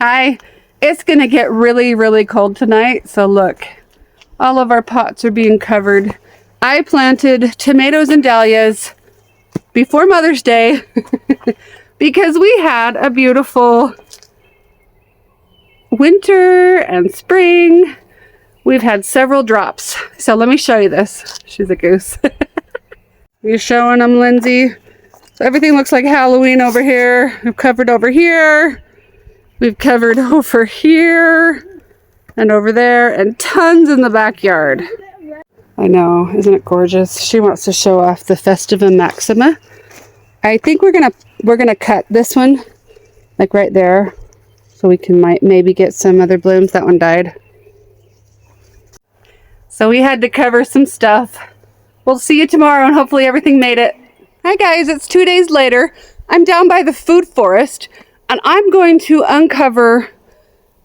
Hi. It's going to get really, really cold tonight. So look, all of our pots are being covered. I planted tomatoes and dahlias before Mother's Day because we had a beautiful winter and spring. We've had several drops. So let me show you this. She's a goose. You're showing them, Lindsay. So everything looks like Halloween over here. We've covered over here. We've covered over here and over there and tons in the backyard. I know, isn't it gorgeous? She wants to show off the Festiva Maxima. I think we're gonna cut this one like right there so we can maybe get some other blooms. That one died. So we had to cover some stuff. We'll see you tomorrow and hopefully everything made it. Hi guys, it's 2 days later. I'm down by the food forest and I'm going to uncover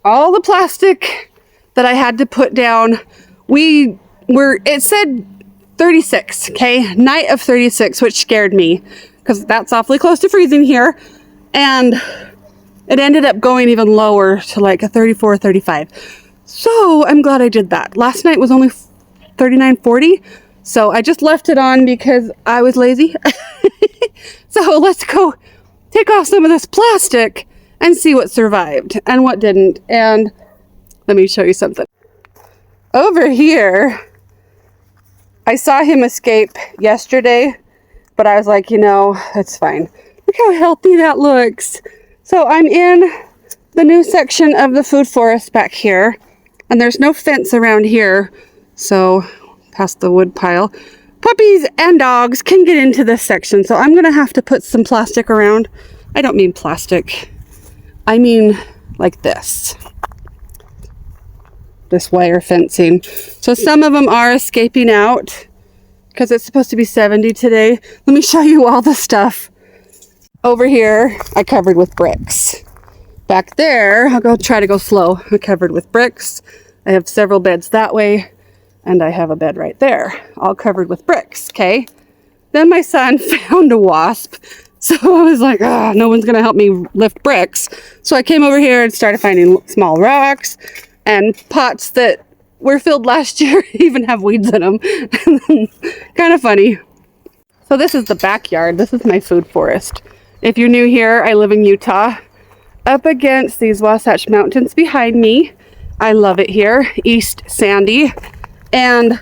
all the plastic that I had to put down. It said 36, okay? Night of 36, which scared me because that's awfully close to freezing here. And it ended up going even lower to like a 34, 35. So I'm glad I did that. Last night was only 39, 40. So I just left it on because I was lazy. So let's go take off some of this plastic and see what survived and what didn't. And let me show you something. Over here, I saw him escape yesterday, but I was like, you know, it's fine. Look how healthy that looks. So I'm in the new section of the food forest back here, and there's no fence around here. So past the wood pile, puppies and dogs can get into this section. So I'm gonna have to put some plastic around. I don't mean plastic. I mean like this wire fencing. So some of them are escaping out because it's supposed to be 70 today. Let me show you all the stuff. Over here, I covered with bricks. Back there, I'll try to go slow. I covered with bricks. I have several beds that way, and I have a bed right there, all covered with bricks, okay? Then my son found a wasp. So I was like, no one's gonna help me lift bricks. So I came over here and started finding small rocks and pots that were filled last year even have weeds in them. Kind of funny. So this is the backyard. This is my food forest. If you're new here, I live in Utah, up against these Wasatch Mountains behind me. I love it here, East Sandy. And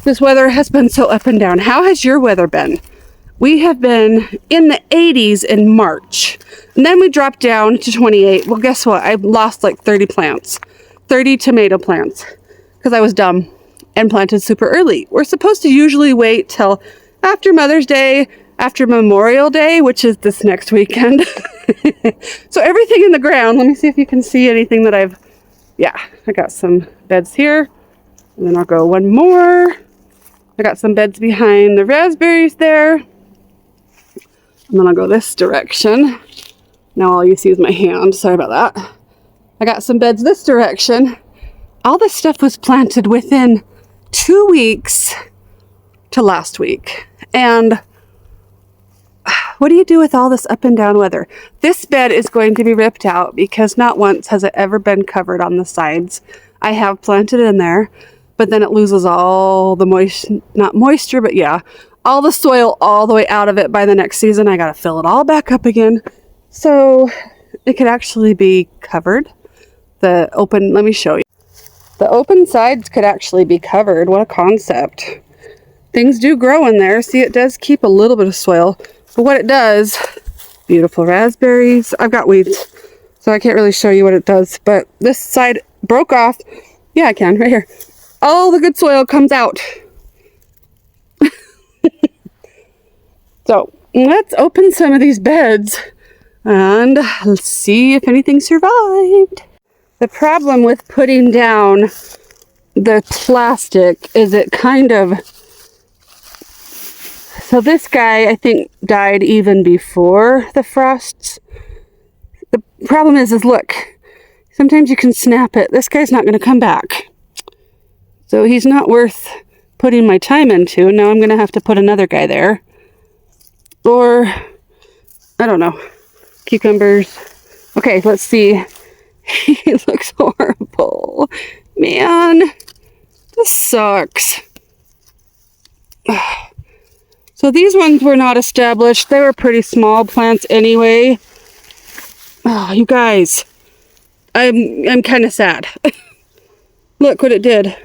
this weather has been so up and down. How has your weather been? We have been in the 80s in March, and then we dropped down to 28. Well, guess what? I lost like 30 plants, 30 tomato plants, because I was dumb and planted super early. We're supposed to usually wait till after Mother's Day, after Memorial Day, which is this next weekend. So everything in the ground, let me see if you can see anything that I got some beds here, and then I'll go one more. I got some beds behind the raspberries there. And then I'll go this direction. Now all you see is my hand. Sorry about that. I got some beds this direction. All this stuff was planted within 2 weeks to last week. And what do you do with all this up and down weather? This bed is going to be ripped out because not once has it ever been covered on the sides. I have planted in there, but then it loses all the moisture, but yeah, all the soil all the way out of it by the next season. I got to fill it all back up again. So it could actually be covered. Let me show you. The open sides could actually be covered. What a concept. Things do grow in there. See, it does keep a little bit of soil, but what it does, beautiful raspberries. I've got weeds, so I can't really show you what it does, but this side broke off. Yeah, I can, right here. All the good soil comes out. So let's open some of these beds and let's see if anything survived. The problem with putting down the plastic is it kind of... So this guy, I think, died even before the frosts. The problem is look, sometimes you can snap it. This guy's not going to come back. So he's not worth putting my time into. Now I'm going to have to put another guy there. Or, I don't know, cucumbers. Okay, let's see. He looks horrible. Man, this sucks. So these ones were not established. They were pretty small plants anyway. Oh, you guys, I'm kind of sad. Look what it did.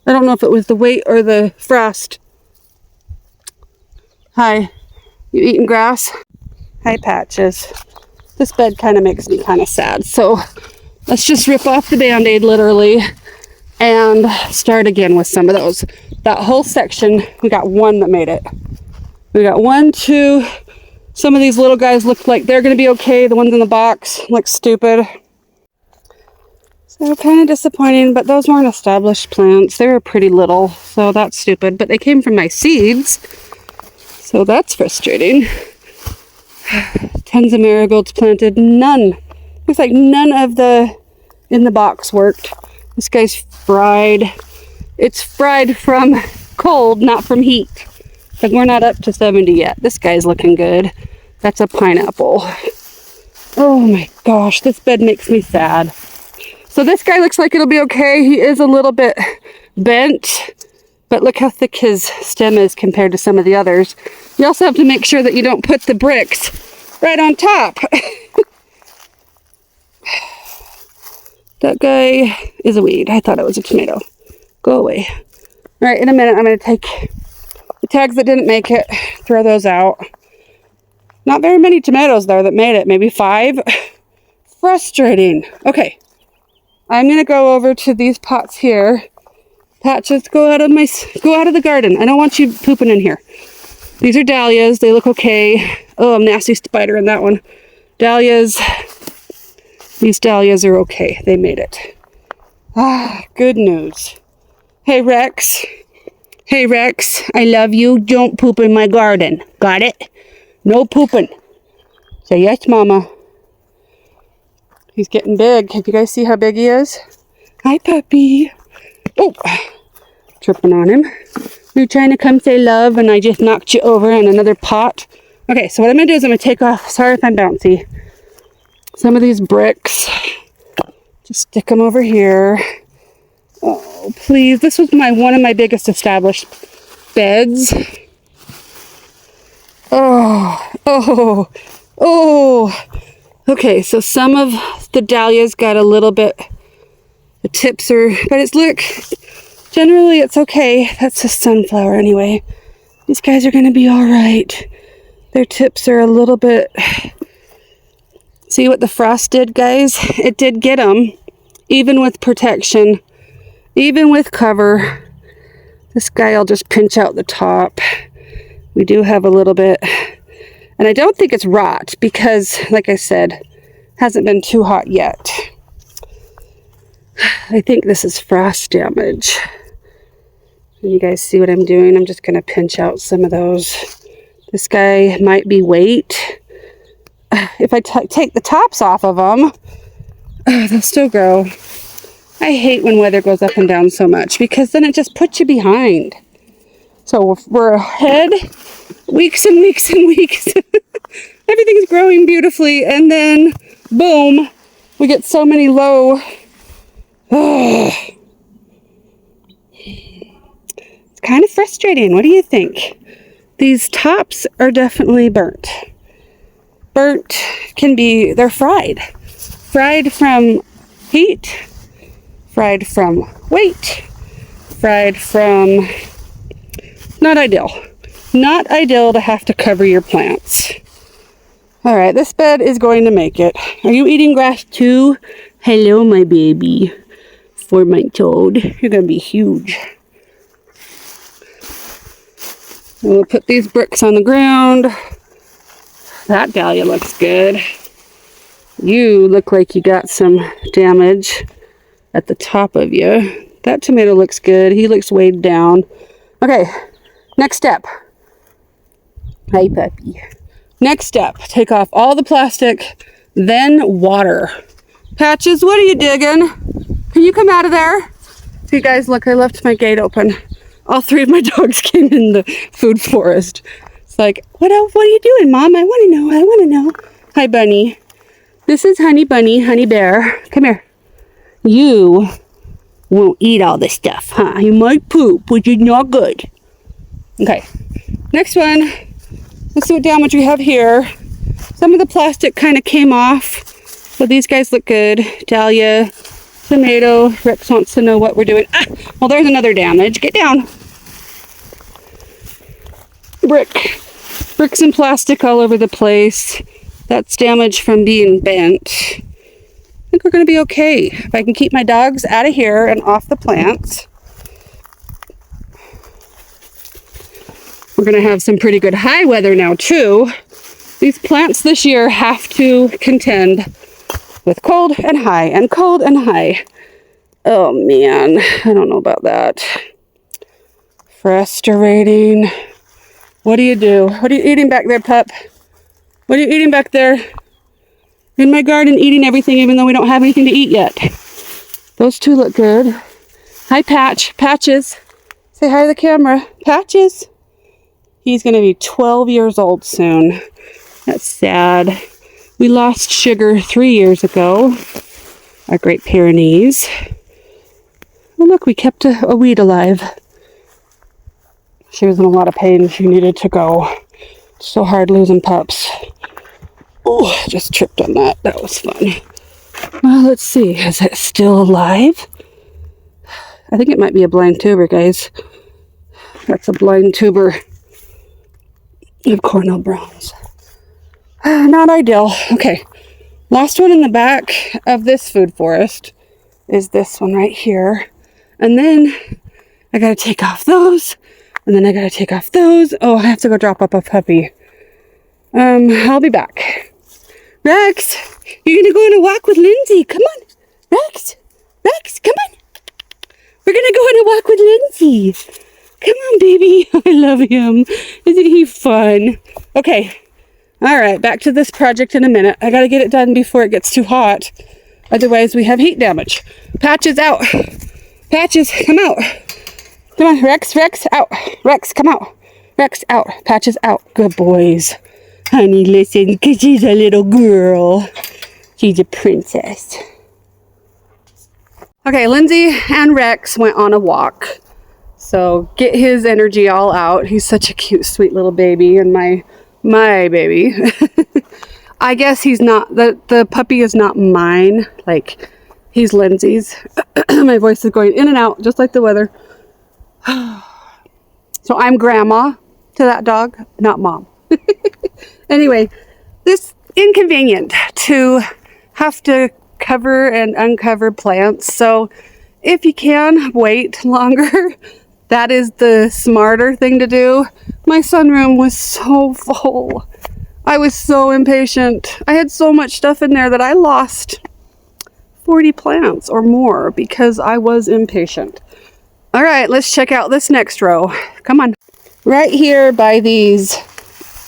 I don't know if it was the weight or the frost. Hi, you eating grass? Hi, Patches. This bed kind of makes me kind of sad. So let's just rip off the Band-Aid literally and start again with some of those. That whole section, we got one that made it. We got 1, 2. Some of these little guys look like they're going to be okay. The ones in the box look stupid. So kind of disappointing, but those weren't established plants. They were pretty little, so that's stupid. But they came from my seeds, so that's frustrating. Tons of marigolds planted. None. Looks like none of the in the box worked. This guy's fried. It's fried from cold, not from heat. Because we're not up to 70 yet. This guy's looking good. That's a pineapple. Oh my gosh, this bed makes me sad. So this guy looks like it'll be okay. He is a little bit bent, but look how thick his stem is compared to some of the others. You also have to make sure that you don't put the bricks right on top. That guy is a weed. I thought it was a tomato. Go away. All right, in a minute, I'm going to take the tags that didn't make it, throw those out. Not very many tomatoes there that made it, maybe 5. Frustrating. Okay, I'm going to go over to these pots here. Patches, go out of the garden. I don't want you pooping in here. These are dahlias. They look okay. Oh, a nasty spider in that one. Dahlias. These dahlias are okay. They made it. Ah, good news. Hey, Rex. Hey, Rex. I love you. Don't poop in my garden. Got it? No pooping. Say yes, Mama. He's getting big. Can you guys see how big he is? Hi, puppy. Oh, tripping on him. You're trying to come say love and I just knocked you over in another pot. Okay, so what I'm going to do is I'm going to take off, sorry if I'm bouncy, some of these bricks. Just stick them over here. Oh, please. This was one of my biggest established beds. Oh. Okay, so some of the dahlias got a little bit, the tips are, but look, generally it's okay. That's a sunflower anyway. These guys are going to be all right. Their tips are a little bit, see what the frost did, guys? It did get them, even with protection, even with cover. This guy, I'll just pinch out the top. We do have a little bit, and I don't think it's rot because, like I said, hasn't been too hot yet. I think this is frost damage. You guys see what I'm doing? I'm just going to pinch out some of those. This guy might be weight. If I take the tops off of them, they'll still grow. I hate when weather goes up and down so much because then it just puts you behind. So we're ahead weeks and weeks and weeks. Everything's growing beautifully, and then boom, we get so many low. It's kind of frustrating. What do you think? These tops are definitely burnt. Burnt can be, they're fried. Fried from heat, fried from weight, fried from, not ideal. Not ideal to have to cover your plants. All right, this bed is going to make it. Are you eating grass too? Hello, my baby. 4-month old. You're going to be huge. We'll put these bricks on the ground. That dahlia looks good. You look like you got some damage at the top of you. That tomato looks good. He looks weighed down. Okay, next step. Hi, puppy. Next step, take off all the plastic, then water. Patches, what are you digging? Can you come out of there? So you guys, look, I left my gate open. All 3 of my dogs came in the food forest. It's like, what are you doing, Mom? I want to know. Hi, Bunny. This is Honey Bunny, Honey Bear. Come here. You won't eat all this stuff, huh? You might poop, which is not good. Okay, next one. Let's see what damage we have here. Some of the plastic kind of came off. So these guys look good. Dahlia, tomato. Rex wants to know what we're doing. Ah, well, there's another damage. Get down. Bricks and plastic all over the place. That's damage from being bent. I think we're going to be okay. If I can keep my dogs out of here and off the plants. We're going to have some pretty good high weather now too. These plants this year have to contend with cold and high and cold and high. Oh man, I don't know about that. Frustrating. What do you do? What are you eating back there, pup? What are you eating back there? In my garden, eating everything even though we don't have anything to eat yet. Those two look good. Hi, Patch. Patches. Say hi to the camera. Patches. He's going to be 12 years old soon. That's sad. We lost Sugar 3 years ago. Our Great Pyrenees. Oh, look, we kept a weed alive. She was in a lot of pain. She needed to go. It's so hard losing pups. Oh, I just tripped on that. That was fun. Well, let's see. Is it still alive? I think it might be a blind tuber, guys. That's a blind tuber of Cornell Browns. Not ideal. Okay. Last one in the back of this food forest is this one right here. And then I gotta take off those. And then I gotta take off those. Oh, I have to go drop up a puppy. I'll be back. Rex, you're gonna go on a walk with Lindsay. Come on. Rex, come on. We're gonna go on a walk with Lindsay. Come on, baby. I love him. Isn't he fun? Okay. All right, back to this project in a minute. I gotta get it done before it gets too hot. Otherwise, we have heat damage. Patches out. Patches, come out. Come on, Rex, out. Rex, come out. Rex, out. Patches, out. Good boys. Honey, listen, because she's a little girl. She's a princess. Okay, Lindsay and Rex went on a walk. So get his energy all out. He's such a cute, sweet little baby. And my baby. I guess he's not, the puppy is not mine. Like, he's Lindsay's. My voice is going in and out, just like the weather. So I'm grandma to that dog, not mom. Anyway, this inconvenient to have to cover and uncover plants. So if you can wait longer, that is the smarter thing to do. My sunroom was so full. I was so impatient. I had so much stuff in there that I lost 40 plants or more because I was impatient. All right, let's check out this next row. Come on. Right here by these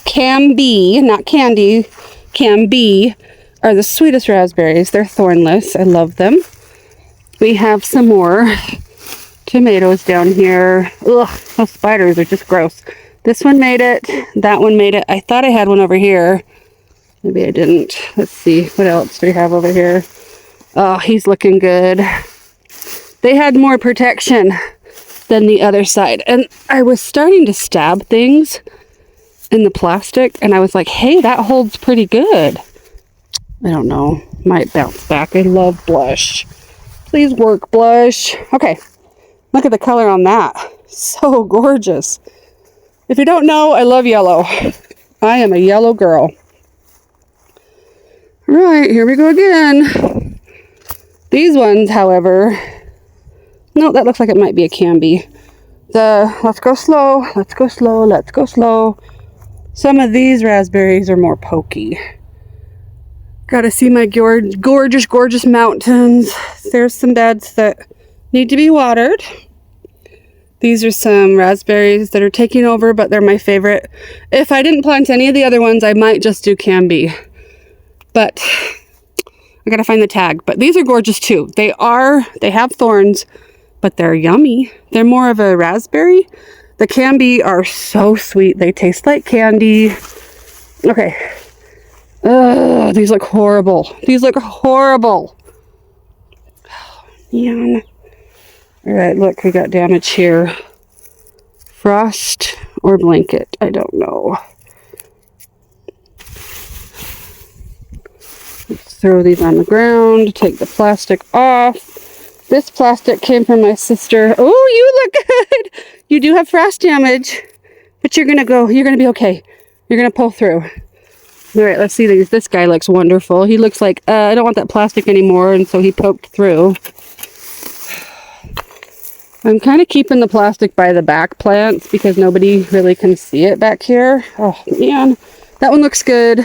Cam-B, not candy, Cam-B, are the sweetest raspberries. They're thornless. I love them. We have some more tomatoes down here. Ugh, those spiders are just gross. This one made it. That one made it. I thought I had one over here. Maybe I didn't. Let's see. What else do we have over here? Oh, he's looking good. They had more protection than the other side. And I was starting to stab things in the plastic. And I was like, hey, that holds pretty good. I don't know. Might bounce back. I love blush. Please work, blush. Okay. Look at the color on that. So gorgeous. If you don't know, I love yellow. I am a yellow girl. All right, here we go again. These ones, however, no, that looks like it might be a Cam-B. Let's go slow, let's go slow, let's go slow. Some of these raspberries are more pokey. Gotta see my gorgeous, gorgeous mountains. There's some beds that need to be watered. These are some raspberries that are taking over, but they're my favorite. If I didn't plant any of the other ones, I might just do Cam-B. But I gotta find the tag. But these are gorgeous too. They have thorns, but they're yummy. They're more of a raspberry. The Cam-B are so sweet. They taste like candy. Okay. Ugh, these look horrible. These look horrible. Man. Alright, look, we got damage here. Frost or blanket, I don't know. Let's throw these on the ground, take the plastic off. This plastic came from my sister. Oh, you look good. You do have frost damage, but you're gonna be okay. You're gonna pull through. All right, let's see these. This guy looks wonderful. He looks like, I don't want that plastic anymore, and so he poked through. I'm kind of keeping the plastic by the back plants because nobody really can see it back here. Oh, man. That one looks good.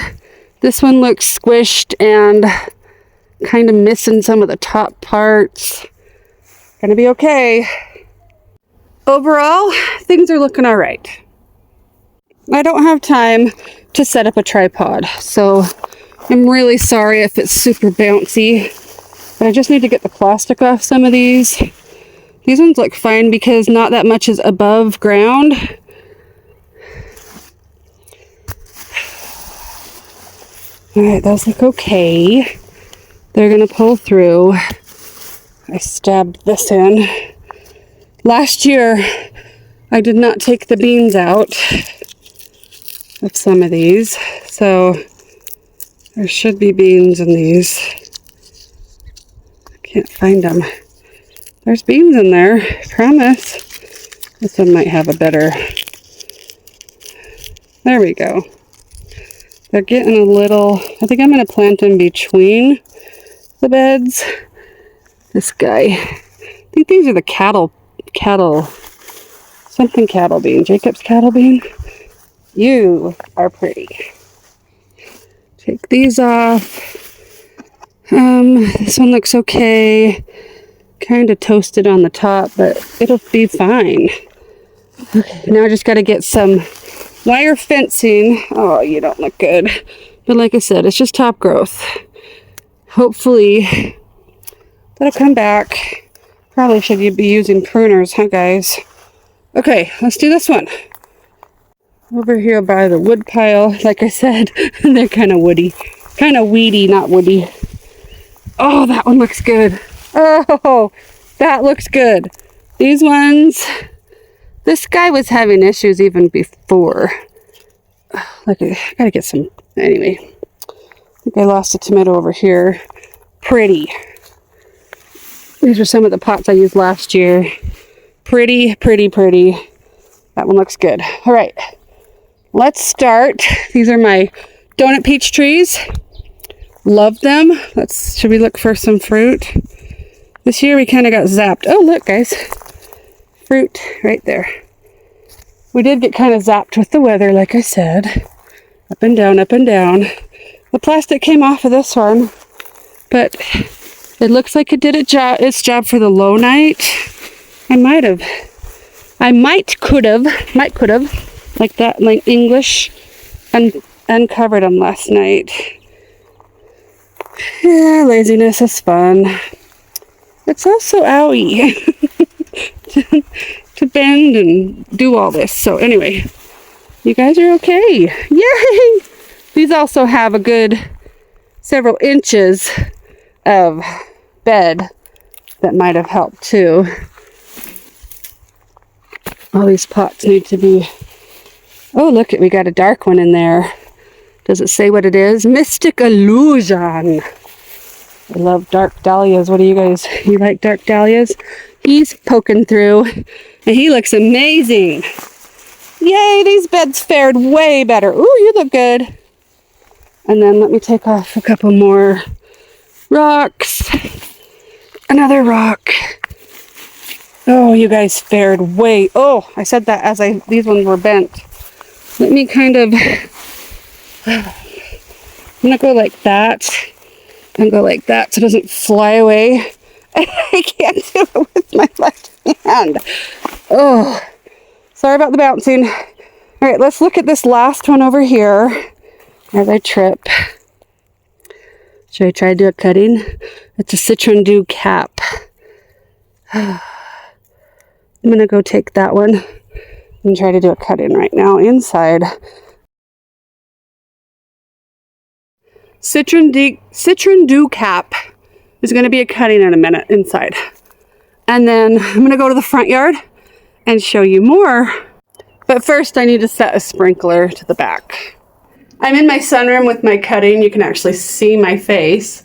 This one looks squished and kind of missing some of the top parts. Gonna be okay. Overall, things are looking all right. I don't have time to set up a tripod, so I'm really sorry if it's super bouncy, but I just need to get the plastic off some of these. These ones look fine because not that much is above ground. All right, those look okay. They're gonna pull through. I stabbed this in. Last year, I did not take the beans out of some of these, so there should be beans in these. I can't find them. There's beans in there, I promise. This one might have a better... There we go. They're getting a little... I think I'm going to plant in between the beds. This guy. I think these are the cattle bean. Jacob's cattle bean. You are pretty. Take these off. This one looks okay. Kind of toasted on the top, but it'll be fine. Okay, now I just got to get some wire fencing. Oh, you don't look good. But like I said, it's just top growth. Hopefully that'll come back. Probably should be using pruners, huh guys? Okay, let's do this one. Over here by the wood pile, like I said, they're kind of woody. Kind of weedy, not woody. Oh, that one looks good. Oh, that looks good. These ones, this guy was having issues even before. Like, I gotta get some, anyway. I think I lost a tomato over here. Pretty. These are some of the pots I used last year. Pretty, pretty, pretty. That one looks good. All right, let's start. These are my donut peach trees. Love them. Should we look for some fruit? This year we kind of got zapped. Oh, look, guys. Fruit right there. We did get kind of zapped with the weather, like I said. Up and down, up and down. The plastic came off of this one, but it looks like it did its job for the low night. I might could have, like that, like English, and uncovered them last night. Yeah, laziness is fun. It's also owie to bend and do all this. So anyway, you guys are okay. Yay! These also have a good several inches of bed that might have helped too. All these pots need to be... Oh, look, we got a dark one in there. Does it say what it is? Mystic Illusion. I love dark dahlias. What do you guys... You like dark dahlias? He's poking through, and he looks amazing. Yay, these beds fared way better. Ooh, you look good. And then let me take off a couple more rocks. Another rock. Oh, you guys fared way... Oh, I said that as these ones were bent. Let me kind of... I'm going to go like that. And go like that so it doesn't fly away. I can't do it with my left hand. Oh, sorry about the bouncing. All right, let's look at this last one over here as I trip. Should I try to do a cutting? It's a Citron Dew cap. I'm going to go take that one and try to do a cut-in right now inside. Citron Dew Cap is going to be a cutting in a minute inside. And then I'm going to go to the front yard and show you more. But first I need to set a sprinkler to the back. I'm in my sunroom with my cutting. You can actually see my face.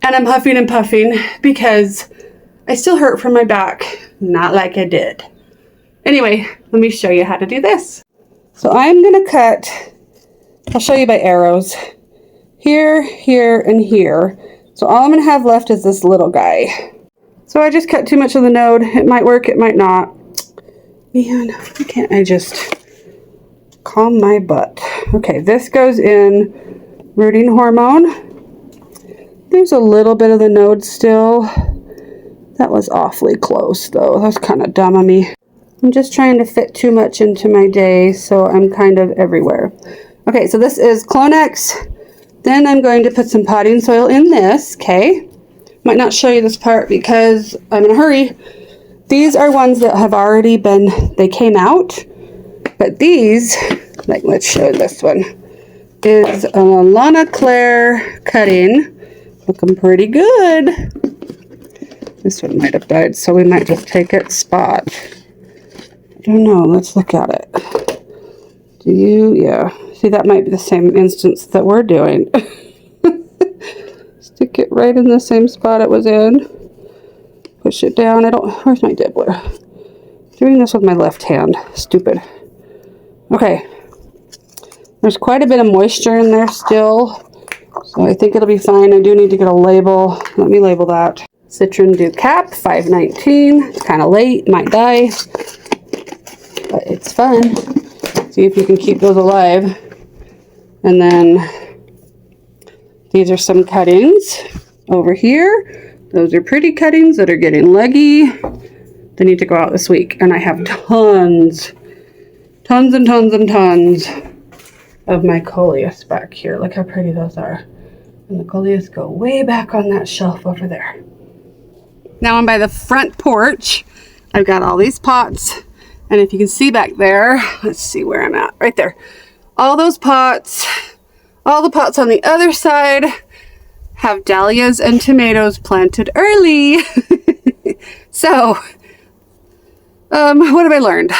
And I'm huffing and puffing because I still hurt from my back. Not like I did. Anyway, let me show you how to do this. So I'm going to cut, I'll show you by arrows. Here, here, and here. So all I'm going to have left is this little guy. So I just cut too much of the node. It might work, it might not. Man, why can't I just calm my butt? Okay, this goes in rooting hormone. There's a little bit of the node still. That was awfully close though. That was kind of dumb of me. I'm just trying to fit too much into my day, so I'm kind of everywhere. Okay, so this is Clonex. Then I'm going to put some potting soil in this, okay? Might not show you this part because I'm in a hurry. These are ones that have already been, they came out. But these, like let's show this one, is a Lana Claire cutting. Looking pretty good. This one might have died, so we might just take it spot. I don't know, let's look at it. Do you, yeah. See, that might be the same instance that we're doing. Stick it right in the same spot it was in. Push it down. Where's my dibbler? Doing this with my left hand. Stupid. Okay. There's quite a bit of moisture in there still. So I think it'll be fine. I do need to get a label. Let me label that. Citron Dew Cap, 519. It's kind of late. Might die. But it's fun. See if you can keep those alive. And then these are some cuttings over here. Those are pretty cuttings that are getting leggy. They need to go out this week. And I have tons and tons and tons of my coleus back here. Look how pretty those are. And the coleus go way back on that shelf over there. Now I'm by the front porch. I've got all these pots. And if you can see back there, let's see where I'm at. Right there. All those pots, all the pots on the other side have dahlias and tomatoes planted early. So, what have I learned?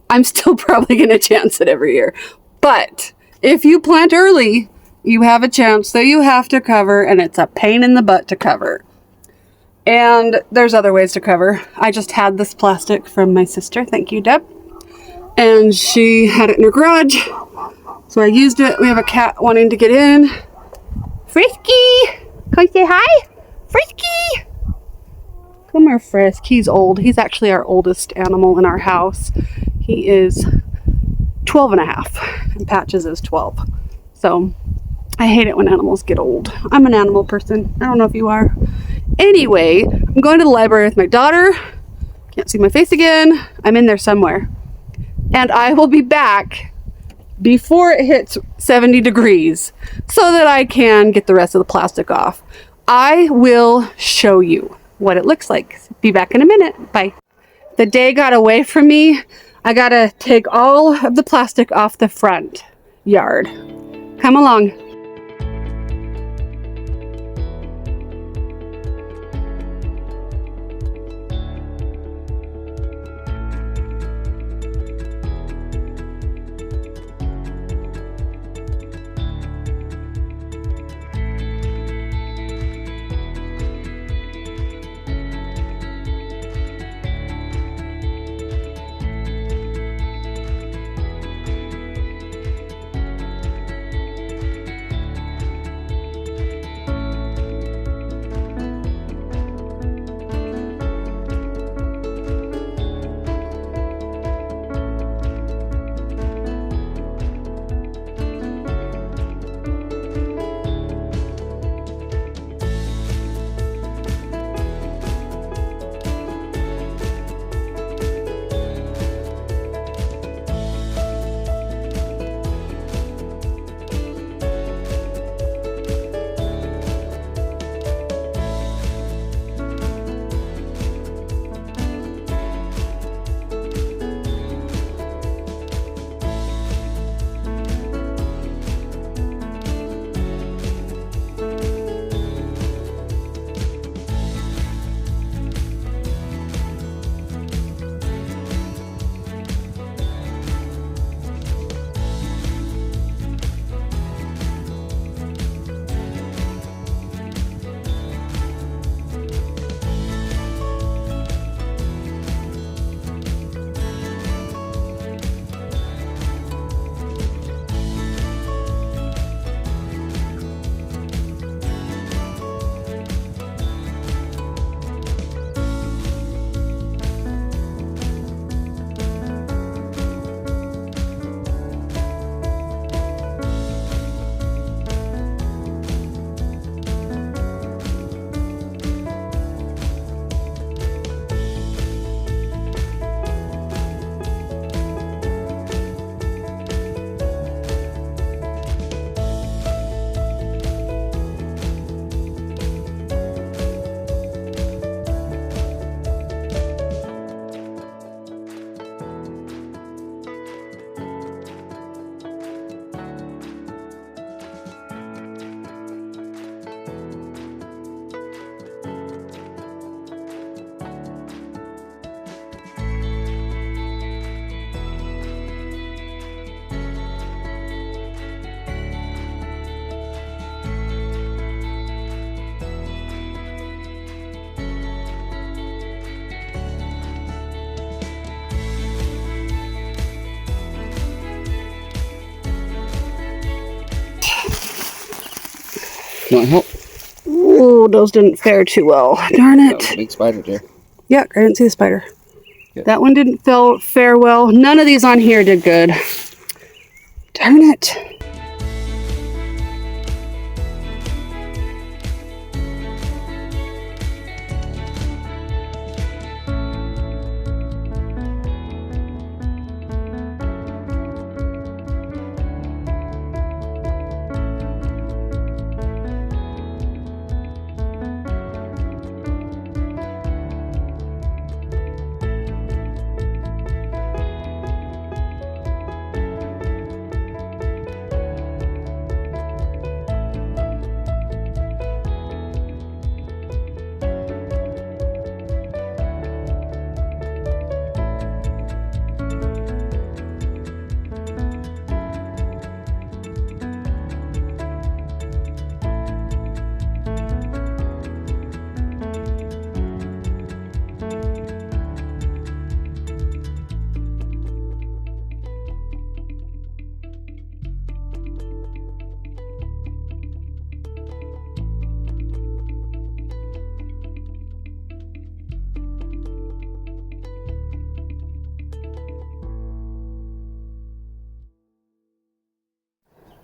I'm still probably going to chance it every year. But if you plant early, you have a chance that you have to cover, and it's a pain in the butt to cover. And there's other ways to cover. I just had this plastic from my sister. Thank you, Deb. And she had it in her garage. So I used it. We have a cat wanting to get in. Frisky! Can you say hi? Frisky! Come here, Frisk. He's old. He's actually our oldest animal in our house. He is 12 and a half. And Patches is 12. So I hate it when animals get old. I'm an animal person. I don't know if you are. Anyway, I'm going to the library with my daughter. Can't see my face again. I'm in there somewhere. And I will be back before it hits 70 degrees so that I can get the rest of the plastic off. I will show you what it looks like. Be back in a minute. Bye. The day got away from me. I gotta take all of the plastic off the front yard. Come along. want help? Ooh, those didn't fare too well. Darn it. Oh, big spider there. Yeah, I didn't see the spider. Good. That one didn't fare well. None of these on here did good. Darn it.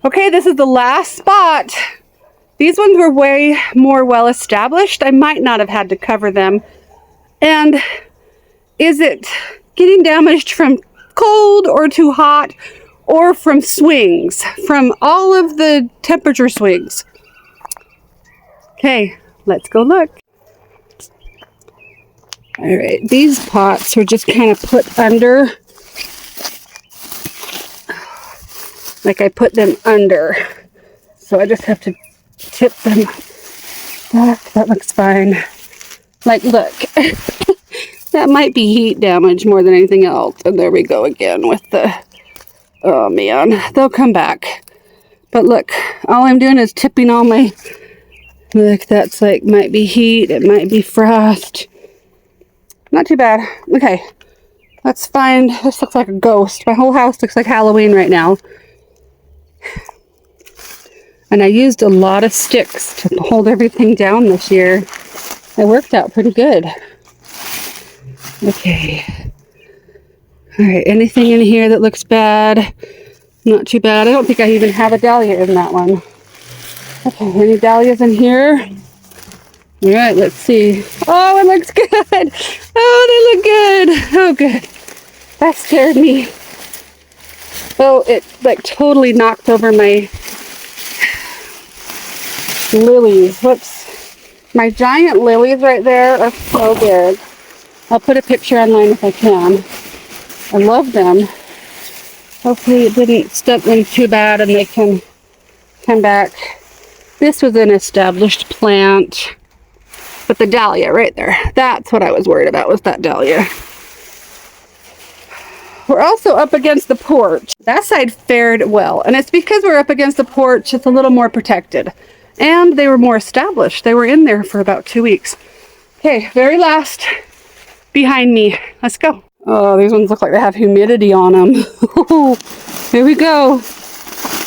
Okay, this is the last spot. These ones were way more well established. I might not have had to cover them. And is it getting damaged from cold or too hot or from swings, from all of the temperature swings? Okay, let's go look. All right, these pots were just kind of put under. Like I put them under. So I just have to tip them back. That looks fine. Like, look. That might be heat damage more than anything else. And there we go again with the... Oh, man. They'll come back. But look, all I'm doing is tipping all my... Look, that's like, might be heat. It might be frost. Not too bad. Okay. Let's find... This looks like a ghost. My whole house looks like Halloween right now. And I used a lot of sticks to hold everything down this year. It worked out pretty good. Okay. All right, anything in here that looks bad? Not too bad. I don't think I even have a dahlia in that one. Okay, any dahlias in here? All right, let's see. Oh, it looks good. Oh, they look good. Oh, good. That scared me. Oh, it like totally knocked over my lilies. Whoops. My giant lilies right there are so big. I'll put a picture online if I can. I love them. Hopefully it didn't stuck them too bad and they can come back. This was an established plant. But the dahlia right there, that's what I was worried about, was that dahlia. We're also up against the porch. That side fared well, and it's because we're up against the porch, it's a little more protected. And they were more established. They were in there for about 2 weeks. Okay, very last behind me. Let's go. Oh, these ones look like they have humidity on them. Here we go.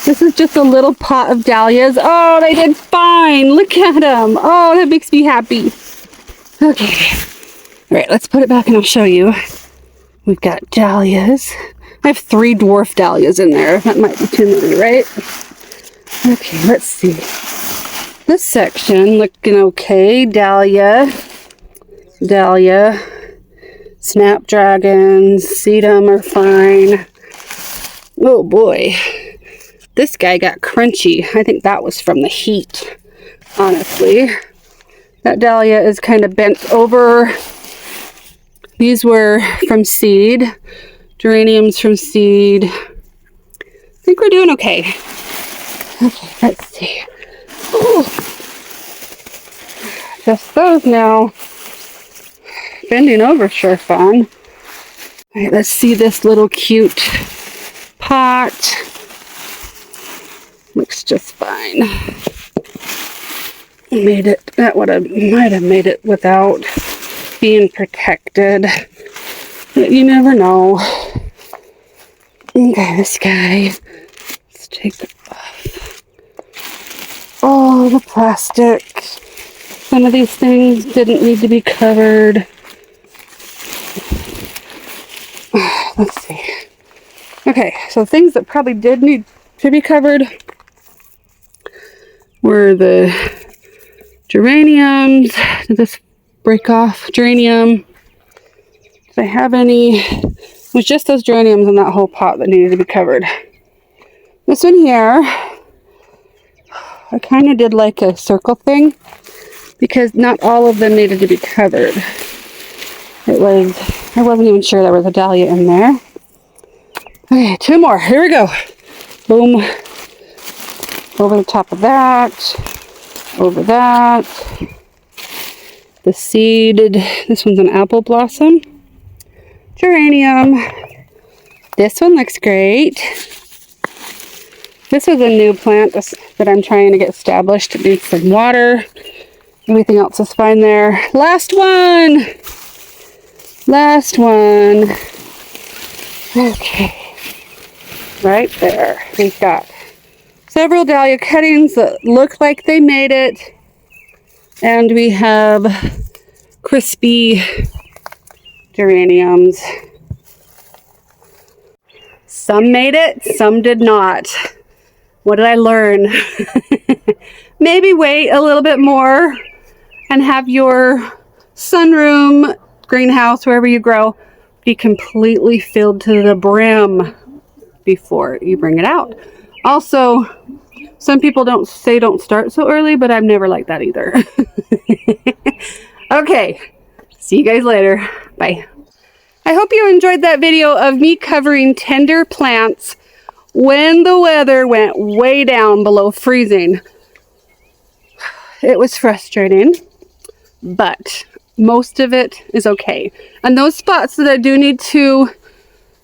This is just a little pot of dahlias. Oh, they did fine. Look at them. Oh, that makes me happy. Okay. All right, let's put it back and I'll show you. We've got dahlias. I have 3 dwarf dahlias in there. That might be too many, right? Okay, let's see. This section looking okay. Dahlia, snapdragons, sedum are fine. Oh boy. This guy got crunchy. I think that was from the heat, honestly. That dahlia is kind of bent over. These were from seed. Geraniums from seed. I think we're doing okay. Okay, let's see. Ooh. Just those now. Bending over, sure fun. All right, let's see this little cute pot. Looks just fine. Made it. That might have made it without being protected. But you never know. Okay, this guy. Let's take it off. Oh, the plastic. Some of these things didn't need to be covered. Let's see. Okay, so things that probably did need to be covered were the geraniums. Did this break off? Geranium. Did I have any? It was just those geraniums in that whole pot that needed to be covered. This one here, I kind of did like a circle thing because not all of them needed to be covered. I wasn't even sure there was a dahlia in there. Okay, 2 more. Here we go. Boom. Over the top of that. Over that. The seeded, this one's an apple blossom. Geranium. This one looks great. This was a new plant that I'm trying to get established. It needs some water. Everything else is fine there. Last one. Last one. Okay. Right there. We've got several dahlia cuttings that look like they made it. And we have crispy geraniums. Some made it, some did not. What did I learn? Maybe wait a little bit more and have your sunroom, greenhouse, wherever you grow, be completely filled to the brim before you bring it out. Also, some people don't start so early, but I've never liked that either. Okay, see you guys later. Bye. I hope you enjoyed that video of me covering tender plants when the weather went way down below freezing. It was frustrating, but most of it is okay. And those spots that I do need to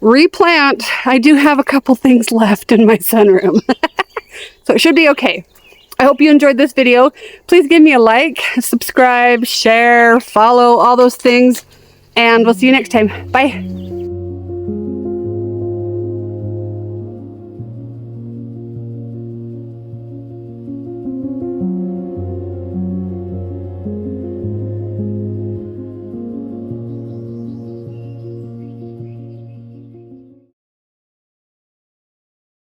replant, I do have a couple things left in my sunroom. So it should be okay. I hope you enjoyed this video. Please give me a like, subscribe, share, follow, all those things. And we'll see you next time. Bye.